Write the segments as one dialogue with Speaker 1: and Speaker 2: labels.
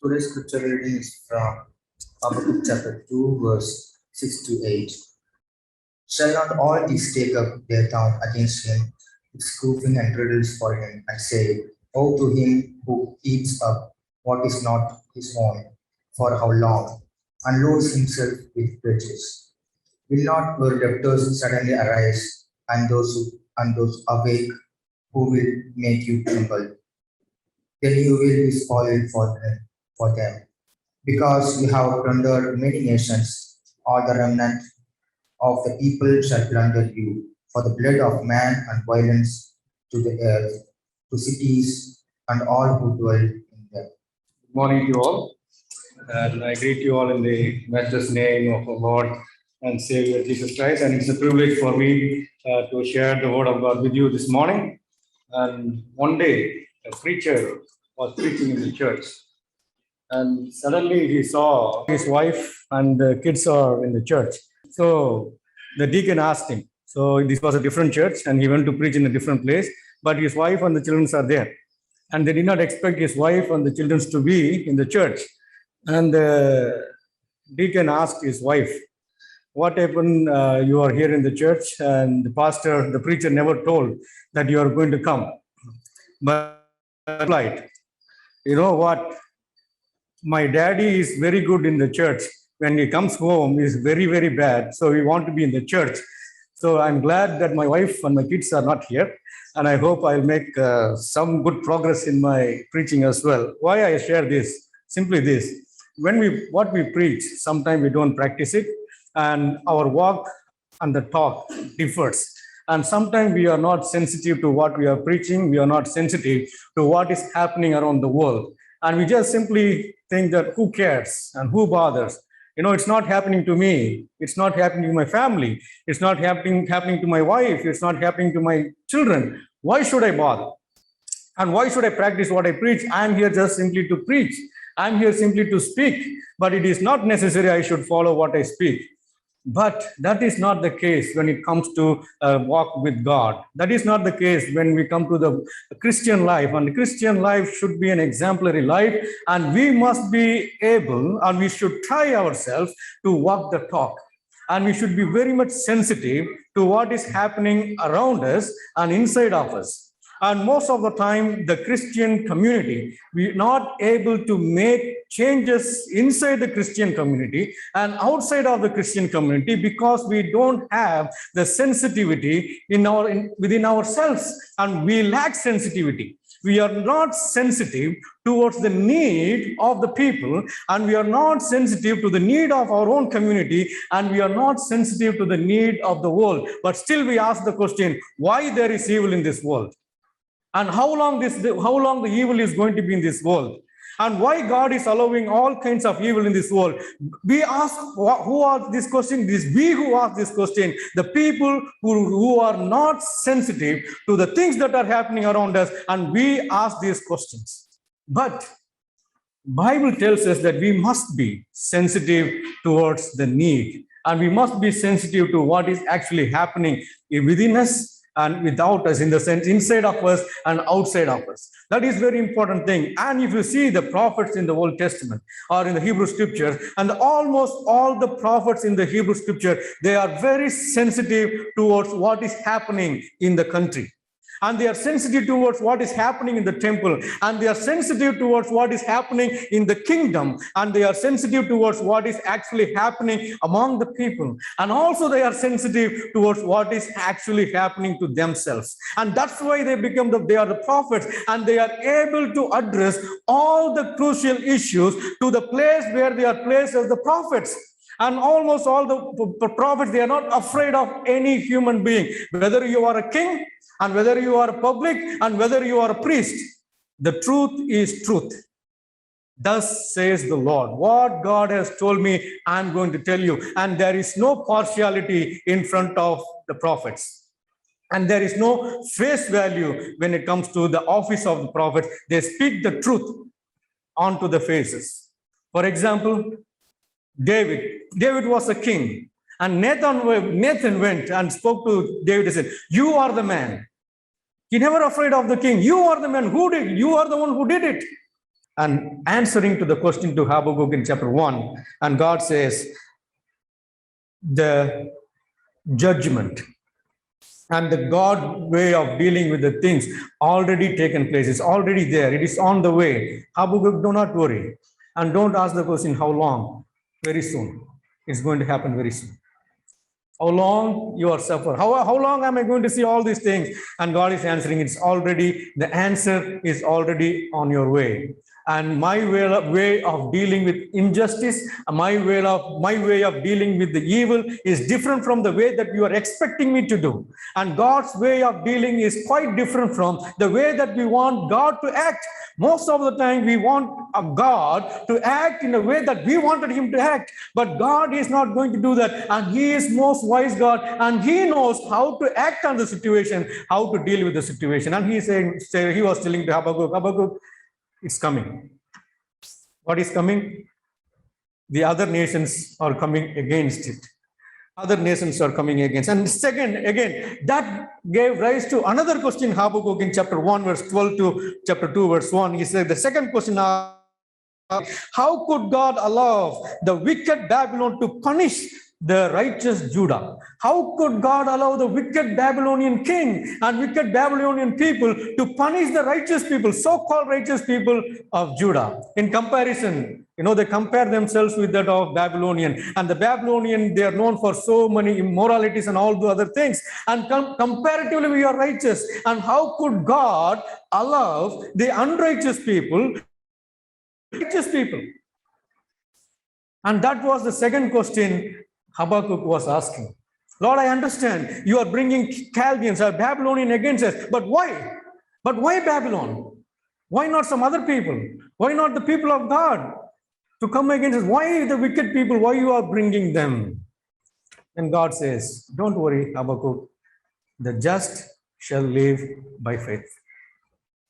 Speaker 1: Today's scripture reading is from Habakkuk chapter 2, verse 6 to 8. Shall not all these take up their tongue against him, with scoffing and riddles for him, and say, woe to him who eats up what is not his own, for how long, and loads himself with riches? Will not your debtors suddenly arise, and those awake who will make you tremble? Then you will be spoiled for them. Because you have plundered many nations, all the remnant of the people shall plunder you, for the blood of man and violence to the earth, to cities and all who dwell in them.
Speaker 2: Good morning to you all, and I greet you all in the matchless name of our Lord and Savior Jesus Christ. And it's a privilege for me to share the word of God with you this morning. And one day, a preacher was preaching in the church, and suddenly he saw his wife and the kids are in the church. So the deacon asked him. So this was a different church, and he went to preach in a different place, but his wife and the children are there. And they did not expect his wife and the children to be in the church. And the deacon asked his wife, what happened? You are here in the church, and the preacher never told that you are going to come. But replied, you know what? My daddy is very good in the church. When he comes home, he's very, very bad. So we want to be in the church. So I'm glad that my wife and my kids are not here. And I hope I'll make some good progress in my preaching as well. Why I share this? Simply this. What we preach, sometimes we don't practice it. And our walk and the talk differs. And sometimes we are not sensitive to what we are preaching. We are not sensitive to what is happening around the world. And we just simply think that who cares and who bothers? You know, it's not happening to me. It's not happening to my family. It's not happening to my wife. It's not happening to my children. Why should I bother? And why should I practice what I preach? I'm here just simply to preach. I'm here simply to speak. But it is not necessary I should follow what I speak. But that is not the case when it comes to walk with God. That is not the case when we come to the Christian life. And the Christian life should be an exemplary life. And we must be able, and we should try ourselves to walk the talk. And we should be very much sensitive to what is happening around us and inside of us. And most of the time, the Christian community, we're not able to make changes inside the Christian community and outside of the Christian community because we don't have the sensitivity within ourselves, and we lack sensitivity. We are not sensitive towards the need of the people, and we are not sensitive to the need of our own community, and we are not sensitive to the need of the world. But still we ask the question, why there is evil in this world? And how long the evil is going to be in this world? And why God is allowing all kinds of evil in this world? We ask, who asked this question? It is we who ask this question. The people who are not sensitive to the things that are happening around us, and we ask these questions. But Bible tells us that we must be sensitive towards the need, and we must be sensitive to what is actually happening within us and without us, in the sense inside of us and outside of us. That is very important thing. And if you see the prophets in the Old Testament or in the Hebrew Scripture, and almost all the prophets in the Hebrew Scripture, they are very sensitive towards what is happening in the country. And they are sensitive towards what is happening in the temple, and they are sensitive towards what is happening in the kingdom, and they are sensitive towards what is actually happening among the people, and also they are sensitive towards what is actually happening to themselves. And that's why they are the prophets, and they are able to address all the crucial issues to the place where they are placed as the prophets. And almost all the prophets, they are not afraid of any human being, whether you are a king, and whether you are a public, and whether you are a priest. The truth is truth. Thus says the Lord. What God has told me, I'm going to tell you. And there is no partiality in front of the prophets. And there is no face value when it comes to the office of the prophets. They speak the truth onto the faces. For example, David was a king. And Nathan went and spoke to David and said, you are the man. He never afraid of the king. You are the man who did. You are the one who did it. and answering to the question to Habakkuk in chapter 1. And God says, the judgment and the God way of dealing with the things already taken place. It's already there. It is on the way. Habakkuk, do not worry. And don't ask the question, how long? Very soon. It's going to happen very soon. How long you are suffering? How long am I going to see all these things? And God is answering, it's already, the answer is already on your way. And my way of dealing with injustice, my way of dealing with the evil is different from the way that you are expecting me to do. And God's way of dealing is quite different from the way that we want God to act. Most of the time, we want a God to act in a way that we wanted him to act. But God is not going to do that. And he is most wise God. And he knows how to act on the situation, how to deal with the situation. And he was telling to Habakkuk, it's coming. What is coming? The other nations are coming against it. Other nations are coming against. And second, again, that gave rise to another question, Habakkuk in chapter 1, verse 12 to chapter 2, verse 1. He said, the second question, how could God allow the wicked Babylon to punish the righteous Judah? How could God allow the wicked Babylonian king and wicked Babylonian people to punish the righteous people, so-called righteous people of Judah? In comparison, they compare themselves with that of Babylonian. And the Babylonian, they are known for so many immoralities and all the other things. And comparatively, we are righteous. And how could God allow the unrighteous people, righteous people? And that was the second question Habakkuk was asking. Lord, I understand you are bringing Chaldeans or Babylonian against us, but why? But why Babylon? Why not some other people? Why not the people of God to come against us? Why the wicked people? Why you are bringing them? And God says, don't worry, Habakkuk. The just shall live by faith.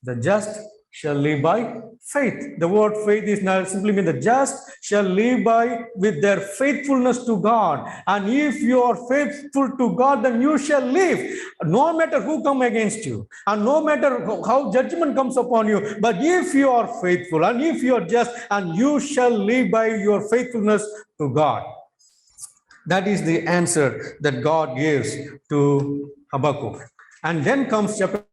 Speaker 2: The just shall live by faith. The word faith is not simply mean the just shall live by with their faithfulness to God. And if you are faithful to God, then you shall live, no matter who come against you, and no matter how judgment comes upon you. But if you are faithful, and if you are just, and you shall live by your faithfulness to God. That is the answer that God gives to Habakkuk. And then comes chapter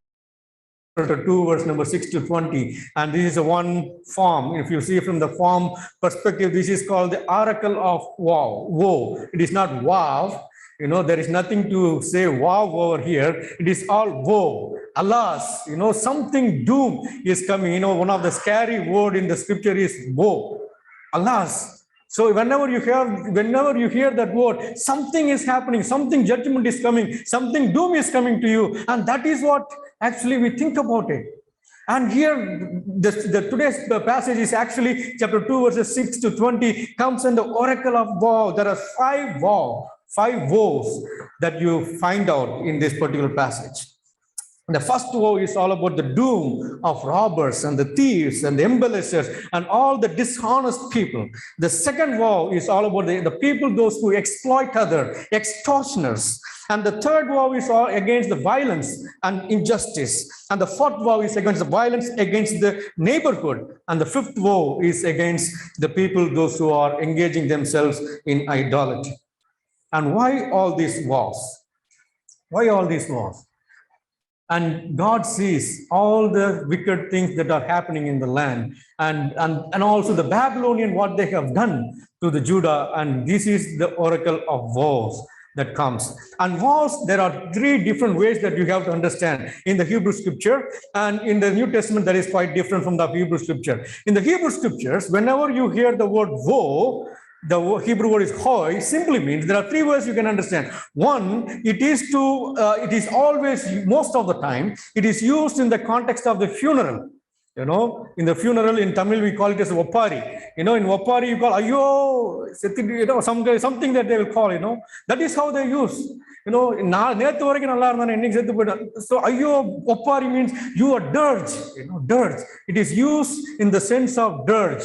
Speaker 2: 2, verse number 6 to 20. And this is a one form. If you see from the form perspective, this is called the oracle of woe. It is not wow. There is nothing to say wow over here. It is all woe. Alas, something doom is coming. One of the scary word in the scripture is woe. Alas. So whenever you hear that word, something is happening, something judgment is coming, something doom is coming to you. And that is what actually we think about it. And here, today's passage is actually chapter 2, verses 6 to 20, comes in the oracle of woe. There are five woes that you find out in this particular passage. The first woe is all about the doom of robbers and the thieves and the embellishers and all the dishonest people. The second woe is all about the people, those who exploit others, extortioners. And the third woe is all against the violence and injustice. And the fourth woe is against the violence against the neighborhood. And the fifth woe is against the people, those who are engaging themselves in idolatry. And why all these woes? Why all these woes? And God sees all the wicked things that are happening in the land, and also the Babylonian, what they have done to the Judah. And this is the oracle of woes that comes. And woes, there are three different ways that you have to understand in the Hebrew scripture. And in the New Testament, that is quite different from the Hebrew scripture. In the Hebrew scriptures, whenever you hear the word woe, the Hebrew word is hoi, simply means there are three ways you can understand. One, it is always, most of the time, it is used in the context of the funeral. In the funeral in Tamil, we call it as Opari. In Opari, you call Ayo, something that they will call, That is how they use. So Ayo Opari means you are dirge, dirge. It is used in the sense of dirge.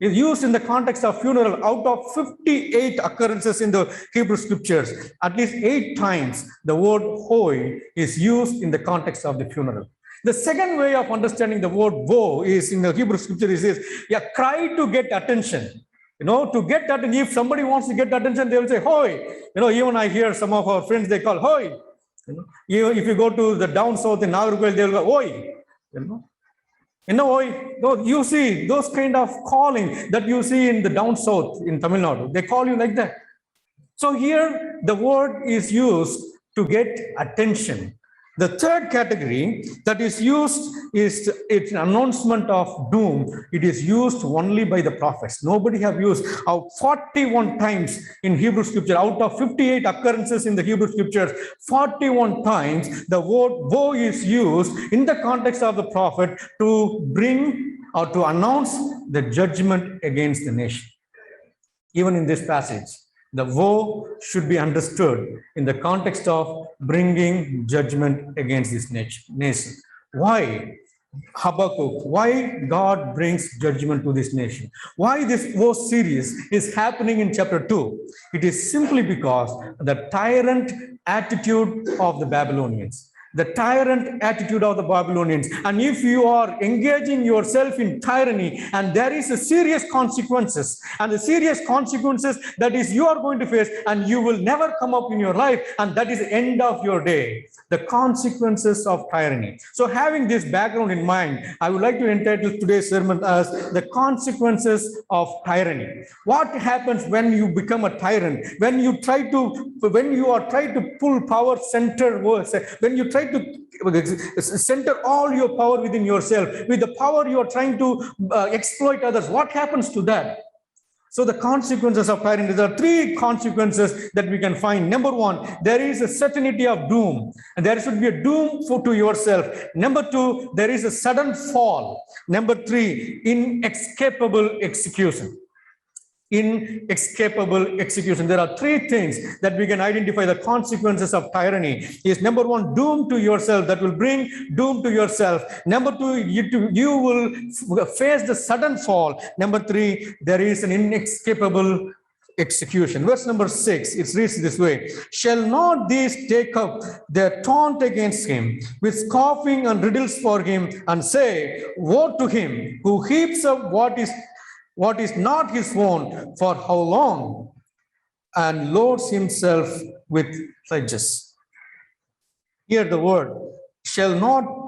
Speaker 2: Is used in the context of funeral. Out of 58 occurrences in the Hebrew scriptures, at least 8 times the word hoi is used in the context of the funeral.
Speaker 3: The second way of understanding the word woe is in the Hebrew scripture is this, a cry to get attention. To get attention, if somebody wants to get attention, they will say, "Hoy." Even I hear some of our friends, they call, "Hoy." If you go to the down south in Nagarkoil, they will go, "Oi." Oi. You see those kind of calling that you see in the down south in Tamil Nadu. They call you like that. So here the word is used to get attention. The third category that is used is it's an announcement of doom. It is used only by the prophets. Nobody have used 41 times in Hebrew scripture. Out of 58 occurrences in the Hebrew scriptures, 41 times the word woe is used in the context of the prophet to bring or to announce the judgment against the nation. Even in this passage, the woe should be understood in the context of bringing judgment against this nation. Why Habakkuk? Why God brings judgment to this nation? Why this woe series is happening in chapter 2? It is simply because the tyrant attitude of the Babylonians. The tyrant attitude of the Babylonians. And if you are engaging yourself in tyranny, and there is a serious consequences, and the serious consequences that is you are going to face, and you will never come up in your life, and that is the end of your day. The consequences of tyranny. So having this background in mind, I would like to entitle today's sermon as the consequences of tyranny. What happens when you become a tyrant? When you are trying to pull power center, when you try to center all your power within yourself, with the power you are trying to exploit others, what happens to that? So the consequences of tyranny, there are three consequences that we can find. Number one, there is a certainty of doom, and there should be a doom to yourself. Number two, there is a sudden fall. Number three, inescapable execution. Inescapable execution. There are three things that we can identify the consequences of tyranny. Is number one, doom to yourself, that will bring doom to yourself. Number two, you will face the sudden fall. Number three, there is an inescapable execution. Verse number 6, it reads this way: shall not these take up their taunt against him with scoffing and riddles for him, and say, woe to him who heaps up what is not his own, for how long, and loads himself with pledges. Here the word, shall not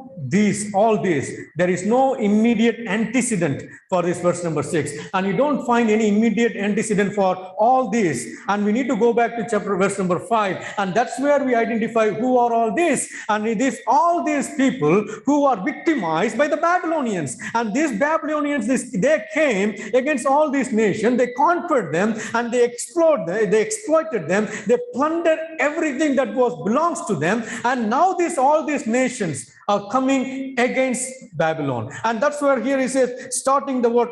Speaker 3: all these, there is no immediate antecedent for this verse number 6, and you don't find any immediate antecedent for all these. And we need to go back to verse number 5, and that's where we identify who are all these. And it is all these people who are victimized by the Babylonians. And these Babylonians, they came against all these nations, they conquered them, and they exploited them, they plundered everything that belongs to them. And now all these nations are coming against Babylon. And that's where here he says, starting the word,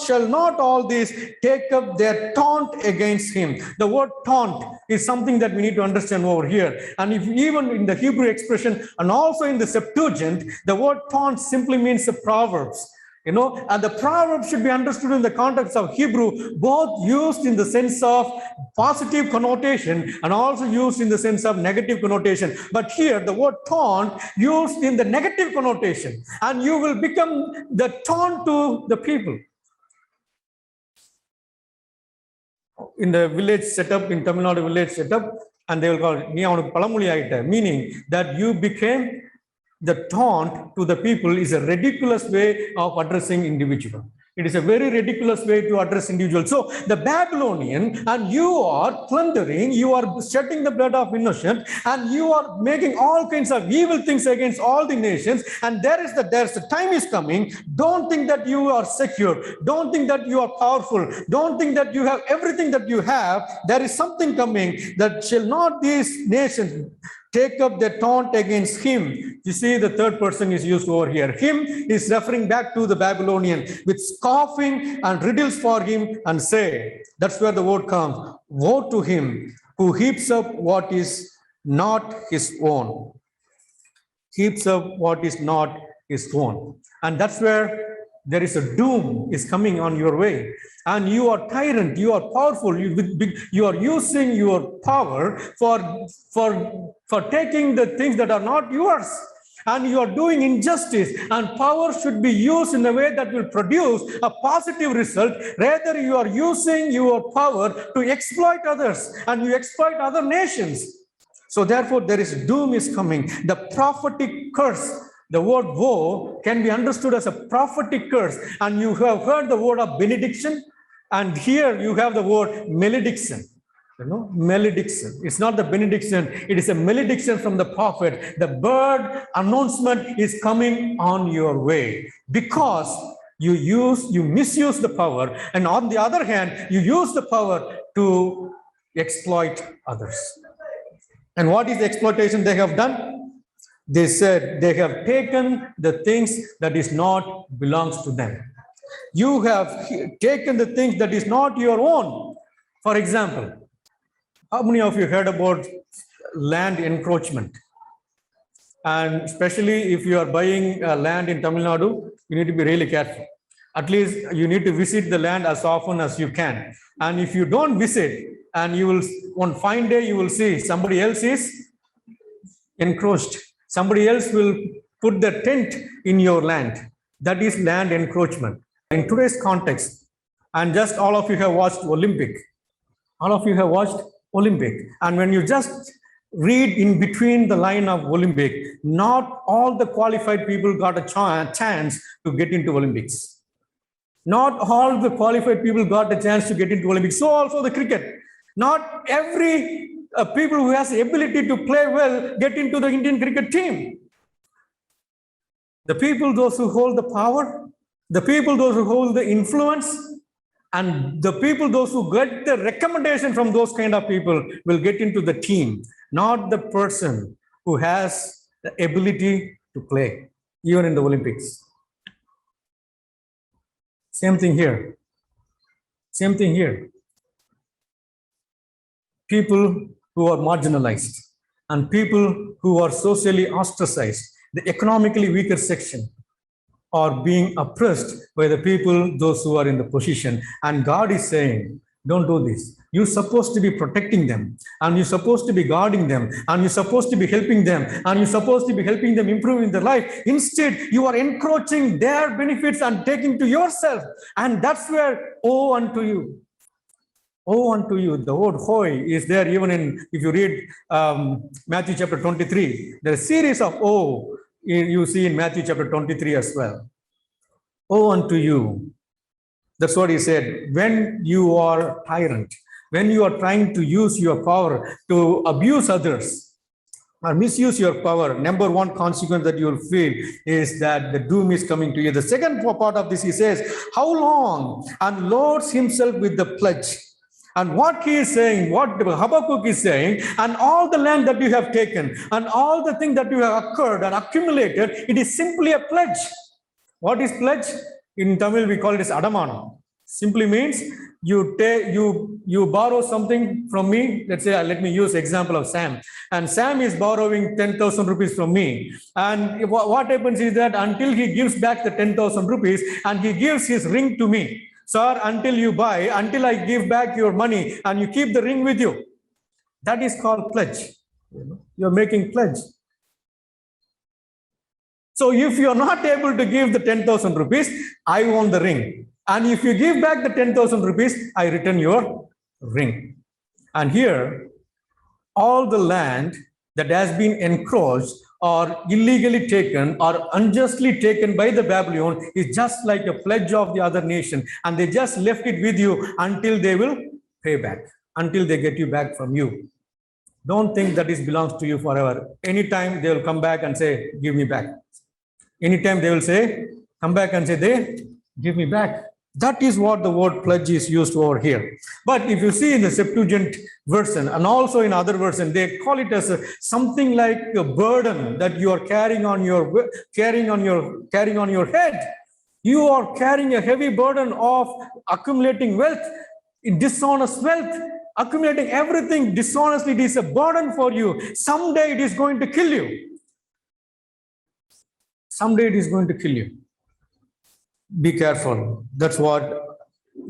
Speaker 3: shall not all these take up their taunt against him. The word taunt is something that we need to understand over here. And if even in the Hebrew expression and also in the Septuagint, the word taunt simply means the Proverbs. And the proverb should be understood in the context of Hebrew, both used in the sense of positive connotation and also used in the sense of negative connotation. But here, the word taunt used in the negative connotation, and you will become the taunt to the people. In the village setup, in Tamil Nadu village setup, and they will call it, meaning that you became the taunt to the people is a ridiculous way of addressing individual. It is a very ridiculous way to address individuals. So the Babylonian, and you are plundering, you are shedding the blood of innocent, and you are making all kinds of evil things against all the nations. And there's the time is coming. Don't think that you are secure. Don't think that you are powerful. Don't think that you have everything that you have. There is something coming that shall not these nations take up the taunt against him. You see, the third person is used over here. Him is referring back to the Babylonian with scoffing and riddles for him, and say, that's where the word comes, woe to him who heaps up what is not his own. Heaps up what is not his own. And that's where there is a doom is coming on your way. And you are tyrant, you are powerful, you are using your power for taking the things that are not yours. and you are doing injustice, and power should be used in a way that will produce a positive result. Rather, you are using your power to exploit others, and you exploit other nations. So therefore, there is doom is coming. The prophetic curse, the word woe can be understood as a prophetic curse. And you have heard the word of benediction, and here you have the word malediction. Malediction. It's not the benediction, it is a malediction from the prophet. The bird announcement is coming on your way because you misuse the power, and on the other hand, you use the power to exploit others. And what is the exploitation they have done? They said they have taken the things that is not belongs to them. You have taken the things that is not your own. For example, how many of you heard about land encroachment? And especially if you are buying land in Tamil Nadu, you need to be really careful. At least you need to visit the land as often as you can. And if you don't visit, and you will, one fine day, you will see somebody else is encroached. Somebody else will put the tent in your land. That is land encroachment. In today's context, and just all of you have watched Olympic. All of you have watched Olympic. And when you just read in between the line of Olympic, not all the qualified people got a chance to get into Olympics. Not all the qualified people got a chance to get into Olympics. So also the cricket. Not every people who has the ability to play well get into the Indian cricket team. The people, those who hold the power, the people, those who hold the influence, and the people, those who get the recommendation from those kind of people will get into the team, not the person who has the ability to play, even in the Olympics. Same thing here. Same thing here. People who are marginalized and people who are socially ostracized, the economically weaker section, are being oppressed by the people, those who are in the position. And God is saying, don't do this. You're supposed to be protecting them, and you're supposed to be guarding them, and you're supposed to be helping them, and you're supposed to be helping them improving their life. Instead, you are encroaching their benefits and taking to yourself. And that's where, woe unto you. Woe unto you. The word hoi is there even in, if you read Matthew chapter 23, there's a series of woe you see in Matthew chapter 23 as well. Woe unto you. That's what he said. When you are tyrant, when you are trying to use your power to abuse others or misuse your power, number one consequence that you will feel is that the doom is coming to you. The second part of this, he says, how long? And loads himself with the pledge. And what he is saying, what Habakkuk is saying, and all the land that you have taken, and all the things that you have occurred and accumulated, it is simply a pledge. What is pledge? In Tamil, we call it as Adamanam. Simply means you borrow something from me. Let's say, let me use example of Sam. And Sam is borrowing 10,000 rupees from me. And what happens is that until he gives back the 10,000 rupees and he gives his ring to me, sir, until you buy, until I give back your money and you keep the ring with you. That is called pledge. You're making pledge. So if you're not able to give the 10,000 rupees, I own the ring. And if you give back the 10,000 rupees, I return your ring. And here, all the land that has been encroached or illegally taken or unjustly taken by the Babylon is just like a pledge of the other nation. And they just left it with you until they will pay back, until they get you back from you. Don't think that this belongs to you forever. Anytime they will come back and say, give me back. Anytime they will say, come back and say, they give me back. That is what the word pledge is used over here. But if you see in the Septuagint version and also in other version, they call it as something like a burden that you are carrying on your head. You are carrying a heavy burden of accumulating wealth, dishonest wealth, accumulating everything dishonestly. It is a burden for you. Someday it is going to kill you. Someday it is going to kill you. Be careful. That's what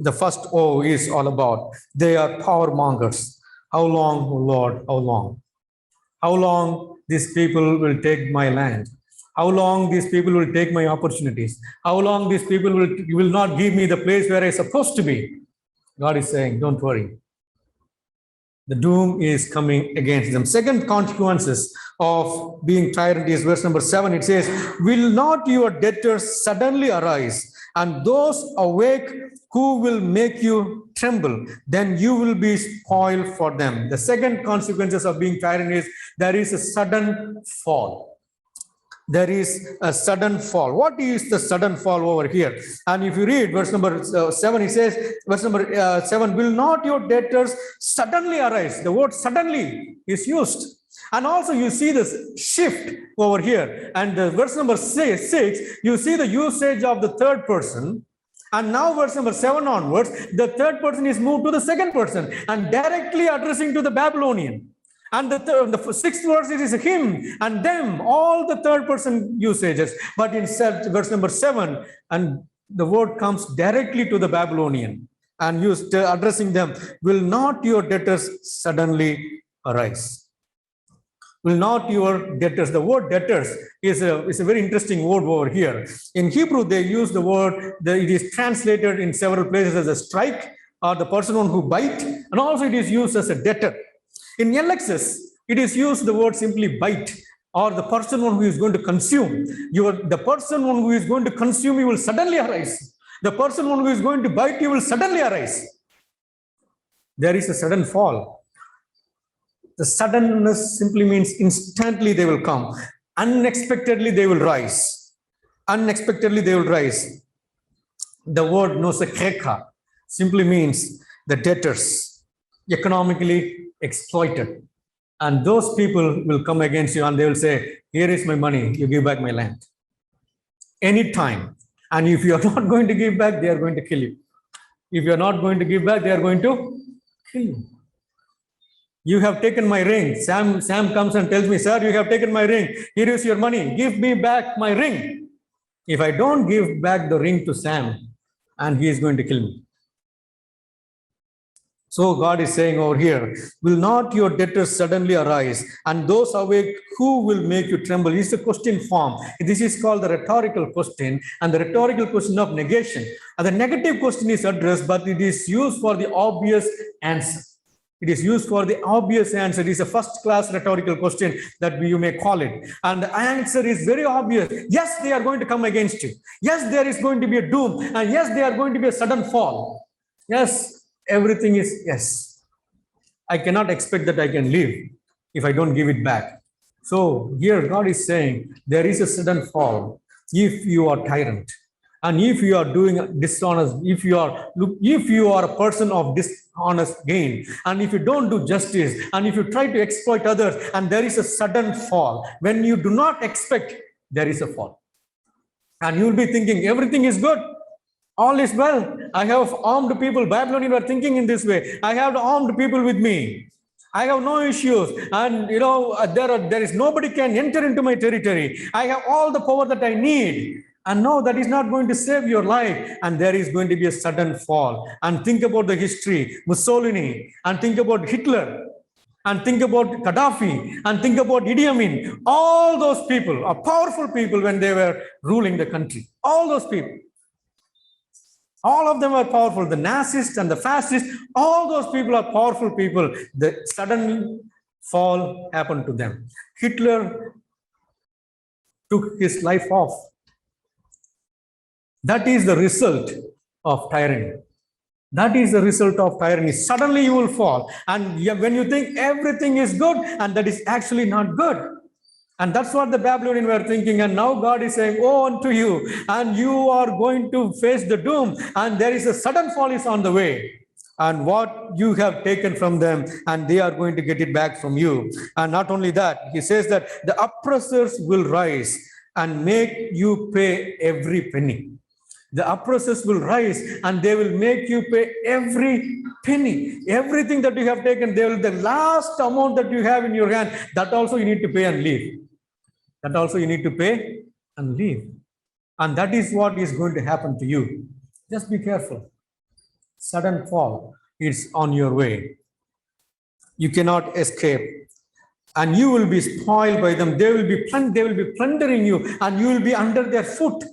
Speaker 3: the first O is all about. They are power mongers. How long, oh Lord, how long? How long these people will take my land? How long these people will take my opportunities? How long these people will not give me the place where I'm supposed to be? God is saying, don't worry. The doom is coming against them. Second consequences of being tyrant is verse number 7. It says, will not your debtors suddenly arise, and those awake who will make you tremble, then you will be spoiled for them. The second consequences of being tyrant is there is a sudden fall. There is a sudden fall. What is the sudden fall over here? And if you read verse number 7, it says, verse number 7, will not your debtors suddenly arise? The word suddenly is used. And also you see this shift over here. And verse number 6, you see the usage of the third person. And now verse number 7 onwards, the third person is moved to the second person and directly addressing to the Babylonian. And the sixth verse is him and them, all the third person usages. But in verse number 7, and the word comes directly to the Babylonian and used addressing them, will not your debtors suddenly arise? Will not your debtors, the word debtors is a very interesting word over here. In Hebrew, they use the word, it is translated in several places as a strike or the person who bite, and also it is used as a debtor. In LXS, it is used the word simply bite, or the person who is going to consume. The person who is going to consume you will suddenly arise. The person who is going to bite you will suddenly arise. There is a sudden fall. The suddenness simply means instantly they will come. Unexpectedly they will rise. Unexpectedly they will rise. The word nosekeka simply means the debtors, economically exploited. And those people will come against you and they will say, here is my money, you give back my land. Anytime. And if you are not going to give back, they are going to kill you. If you are not going to give back, they are going to kill you. You have taken my ring. Sam comes and tells me, sir, you have taken my ring. Here is your money. Give me back my ring. If I don't give back the ring to Sam, and he is going to kill me. So God is saying over here, will not your debtors suddenly arise, and those awake who will make you tremble? It's a question form. This is called the rhetorical question, and the rhetorical question of negation. And the negative question is addressed, but it is used for the obvious answer. It is used for the obvious answer. It is a first-class rhetorical question that you may call it. And the answer is very obvious. Yes, they are going to come against you. Yes, there is going to be a doom. And yes, they are going to be a sudden fall. Yes, everything is yes. I cannot expect that I can live if I don't give it back. So here God is saying there is a sudden fall if you are tyrant. And if you are doing dishonest, if you are a person of dishonest gain, and if you don't do justice, and if you try to exploit others, and there is a sudden fall, when you do not expect, there is a fall. And you will be thinking, everything is good. All is well. I have armed people. Babylonians were thinking in this way. I have armed people with me. I have no issues. And there is nobody can enter into my territory. I have all the power that I need. And no, that is not going to save your life. And there is going to be a sudden fall. And think about the history, Mussolini, and think about Hitler, and think about Gaddafi, and think about Idi Amin. All those people are powerful people when they were ruling the country. All those people. All of them are powerful. The Nazists and the fascists, all those people are powerful people. The sudden fall happened to them. Hitler took his life off. That is the result of tyranny. That is the result of tyranny. Suddenly you will fall. And when you think everything is good, and that is actually not good. And that's what the Babylonians were thinking. And now God is saying, woe unto you, and you are going to face the doom. And there is a sudden fall is on the way. And what you have taken from them, and they are going to get it back from you. And not only that, he says that the oppressors will rise and make you pay every penny. The oppressors will rise and they will make you pay every penny. Everything that you have taken, the last amount that you have in your hand, that also you need to pay and leave. That also you need to pay and leave. And that is what is going to happen to you. Just be careful. Sudden fall is on your way. You cannot escape. and you will be spoiled by them. They will be plundering you, and you will be under their foot.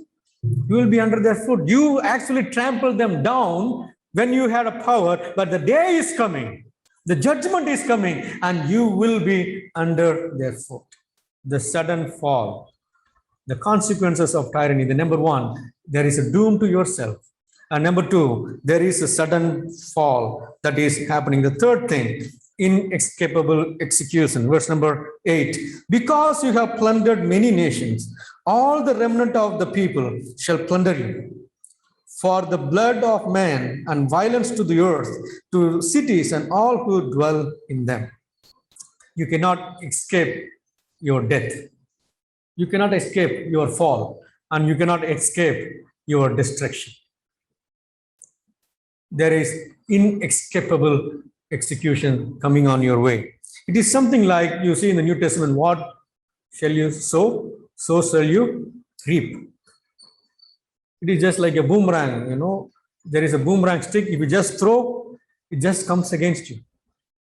Speaker 3: You will be under their foot. You actually trample them down when you had a power, but the day is coming, the judgment is coming, and you will be under their foot. The sudden fall, the consequences of tyranny. The number one, there is a doom to yourself. And number two, there is a sudden fall that is happening. The third thing, inescapable execution. Verse number 8. Because you have plundered many nations, all the remnant of the people shall plunder you. For the blood of man and violence to the earth, to cities and all who dwell in them. You cannot escape your death. You cannot escape your fall, and you cannot escape your destruction. There is inescapable execution coming on your way. It is something like you see in the New Testament, what shall you sow, so shall you reap. It is just like a boomerang, there is a boomerang stick. If you just throw, it just comes against you.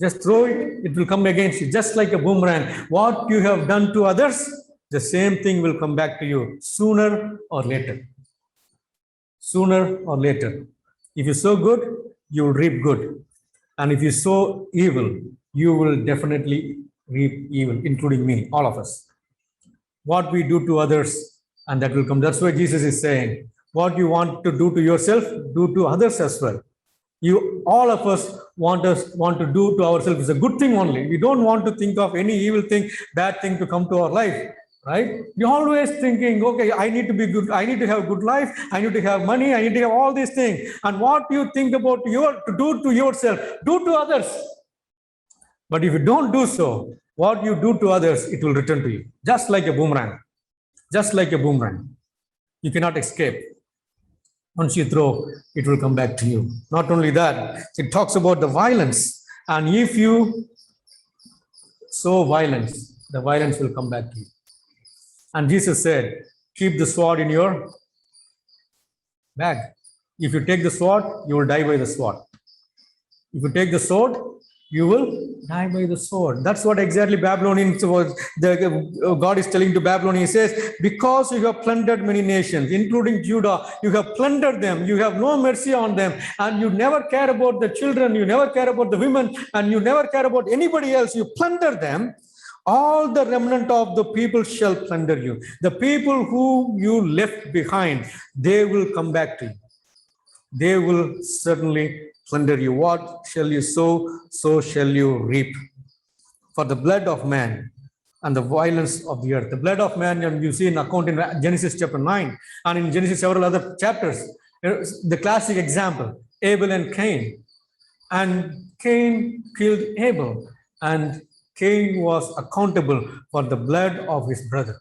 Speaker 3: Just throw it, it will come against you, just like a boomerang. What you have done to others, the same thing will come back to you sooner or later. Sooner or later. If you sow good, you will reap good. And if you sow evil, you will definitely reap evil, including me, all of us. What we do to others, and that will come. That's why Jesus is saying, what you want to do to yourself, do to others as well. All of us want to do to ourselves is a good thing only. We don't want to think of any evil thing, bad thing to come to our life. Right? You're always thinking, okay, I need to be good, I need to have a good life, I need to have money, I need to have all these things. And what you think about to do to yourself, do to others. But if you don't do so, what you do to others, it will return to you. Just like a boomerang. Just like a boomerang. You cannot escape. Once you throw, it will come back to you. Not only that, it talks about the violence. And if you sow violence, the violence will come back to you. And Jesus said, keep the sword in your bag. If you take the sword, you will die by the sword. If you take the sword, you will die by the sword. That's what exactly Babylonians was. God is telling to Babylon, he says, because you have plundered many nations, including Judah, you have plundered them, you have no mercy on them, and you never care about the children, you never care about the women, and you never care about anybody else, you plunder them. All the remnant of the people shall plunder you. The people who you left behind, they will come back to you. They will certainly plunder you. What shall you sow, so shall you reap. For the blood of man and the violence of the earth. The blood of man, and you see an account in Genesis chapter 9, and in Genesis several other chapters. The classic example, Abel and Cain. And Cain killed Abel, and Cain was accountable for the blood of his brother.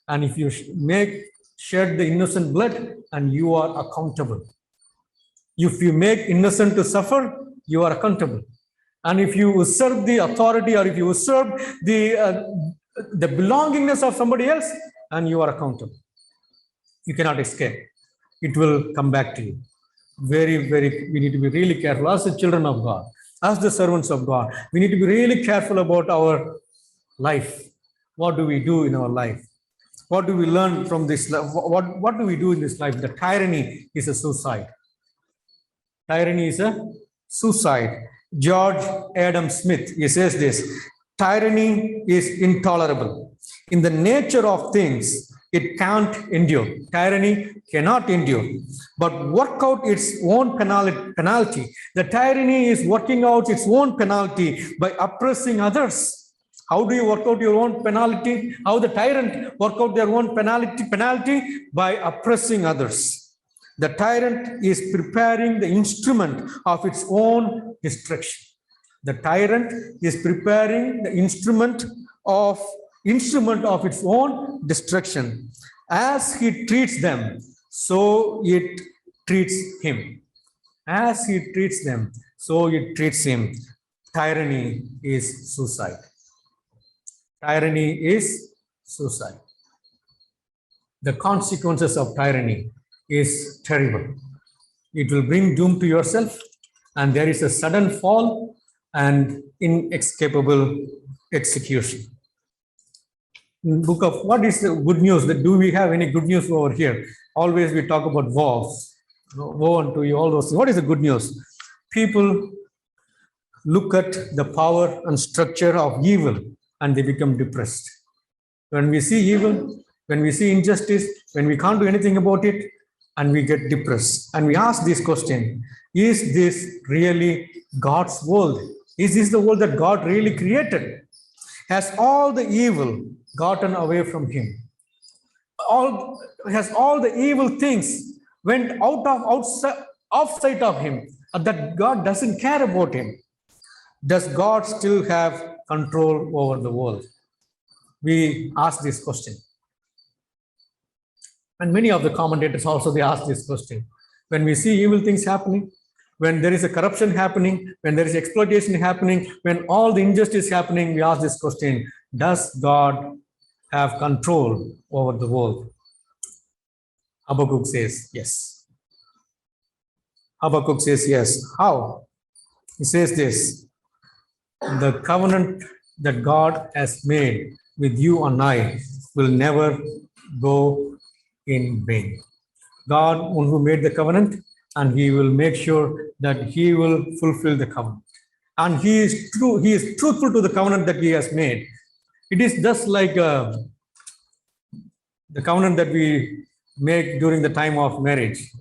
Speaker 3: And if you shed the innocent blood, and you are accountable. If you make innocent to suffer, you are accountable. And if you usurp the authority, or if you usurp the belongingness of somebody else, and you are accountable. You cannot escape. It will come back to you. We need to be really careful as the children of God. As the servants of God, we need to be really careful about our life. What do we do in our life? What do we learn from this life? What do we do in this life? The tyranny is a suicide. Tyranny is a suicide. George Adam Smith, he says this, tyranny is intolerable. In the nature of things, it can't endure. Tyranny cannot endure, but work out its own penalty. The tyranny is working out its own penalty by oppressing others. How do you work out your own penalty? How the tyrant work out their own penalty? By oppressing others. The tyrant is preparing the instrument of its own destruction. The tyrant is preparing the instrument of its own destruction. As he treats them, so it treats him. As he treats them, so it treats him. Tyranny is suicide. Tyranny is suicide. The consequences of tyranny is terrible. It will bring doom to yourself, and there is a sudden fall and inescapable execution. In book of what is the good news? That do we have any good news over here? Always we talk about woes. Woe unto you, all those things. What is the good news? People look at the power and structure of evil and they become depressed. When we see evil, when we see injustice, when we can't do anything about it, and we get depressed. And we ask this question, is this really God's world? Is this the world that God really created? Has all the evil gotten away from him? Has all the evil things went off sight of him, that God doesn't care about him? Does God still have control over the world? We ask this question. And many of the commentators also, they ask this question. When we see evil things happening, when there is a corruption happening, when there is exploitation happening, when all the injustice happening, we ask this question, does God have control over the world? Habakkuk says yes. Habakkuk says yes. How? He says this, the covenant that God has made with you and I will never go in vain. God, one who made the covenant, and he will make sure that he will fulfill the covenant. And he is true, he is truthful to the covenant that he has made. It is just like the covenant that we make during the time of marriage.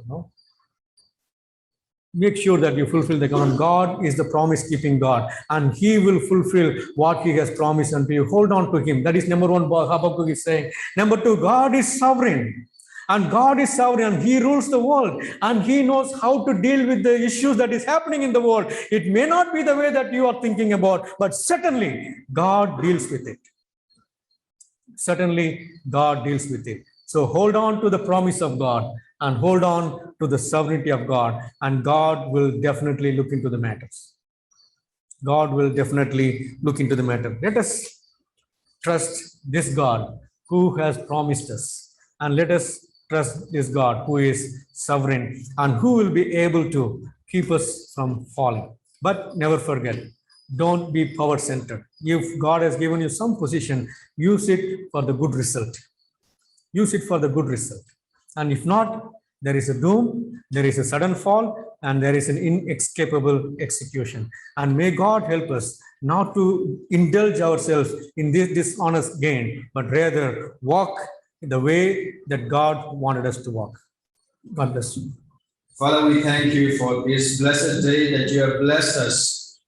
Speaker 3: Make sure that you fulfill the covenant. God is the promise-keeping God, and he will fulfill what he has promised unto you. Hold on to him. That is number one, Habakkuk is saying. Number two, God is sovereign. And God is sovereign, and he rules the world, and he knows how to deal with the issues that is happening in the world. It may not be the way that you are thinking about, but certainly God deals with it. Certainly God deals with it. So hold on to the promise of God and hold on to the sovereignty of God, and God will definitely look into the matters. God will definitely look into the matter. Let us trust this God who has promised us, and let us trust this God who is sovereign and who will be able to keep us from falling. But never forget, don't be power-centered. If God has given you some position, use it for the good result. Use it for the good result. And if not, there is a doom, there is a sudden fall, and there is an inescapable execution. And may God help us not to indulge ourselves in this dishonest gain, but rather walk the way that God wanted us to walk. God bless you.
Speaker 4: Father, we thank you for this blessed day that you have blessed us.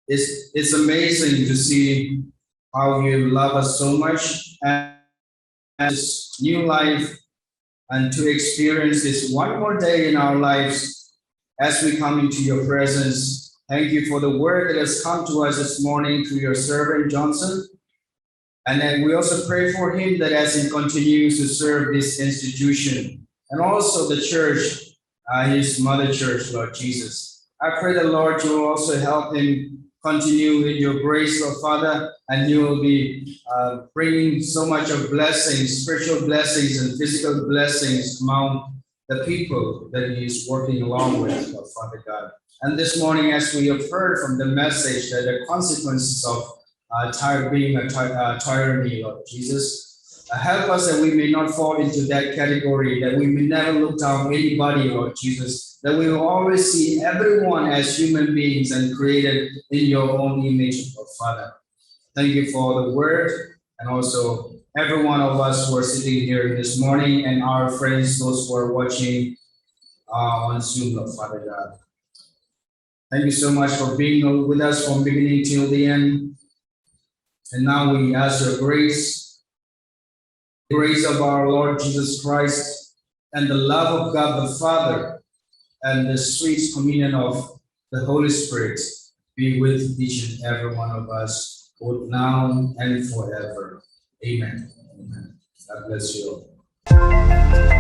Speaker 4: It's amazing to see how you love us so much, and this new life, and to experience this one more day in our lives as we come into your presence. Thank you for the word that has come to us this morning through your servant Johnson. And then we also pray for him that as he continues to serve this institution and also the church, his mother church, Lord Jesus. I pray that, Lord, you will also help him continue in your grace, Lord Father, and you will be bringing so much of blessings, spiritual blessings and physical blessings among the people that he is working along with, Lord Father God. And this morning, as we have heard from the message that the consequences of being a tyranny, Lord Jesus, help us that we may not fall into that category, that we may never look down anybody, Lord Jesus, that we will always see everyone as human beings and created in your own image, Lord Father. Thank you for the word, and also every one of us who are sitting here this morning, and our friends, those who are watching on Zoom, Lord Father God. Thank you so much for being with us from beginning till the end. And now we ask your grace, the grace of our Lord Jesus Christ, and the love of God the Father, and the sweet communion of the Holy Spirit be with each and every one of us, both now and forever. Amen. Amen. God bless you all.